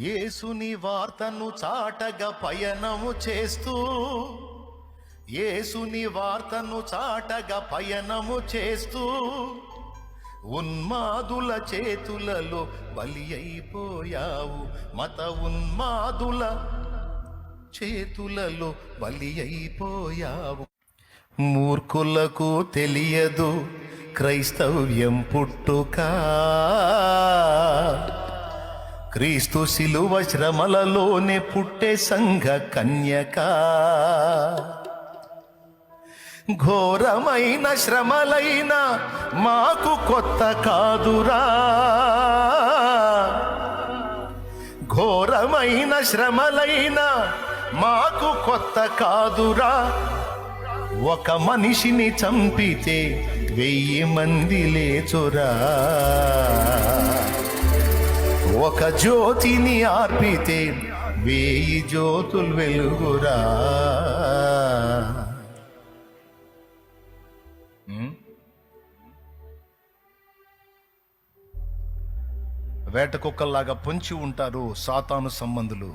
యేసుని వార్తను చాటగా పయనము చేస్తూ, యేసుని వార్తను చాటగా పయనము చేస్తూ, ఉన్మాదుల చేతులలో బలి అయిపోయావు. మత ఉన్మాదుల చేతులలో బలి అయిపోయావు. మూర్ఖులకు తెలియదు క్రైస్తవ్యం పుట్టుక. క్రీస్తు శిలువ శ్రమలలోనే పుట్టే సంఘ కన్యక. ఘోరమైన శ్రమలైన మాకు కొత్త కాదురా, ఘోరమైన శ్రమలైన మాకు కొత్త కాదురా. ఒక మనిషిని చంపితే 1000 మంది లేచురా, ఒక జ్యోతిని ఆర్పితే 1000 జ్యోతులు వెలుగురా. వేట కుక్కల్లాగా పొంచి ఉంటారు సాతాను సంబంధులు.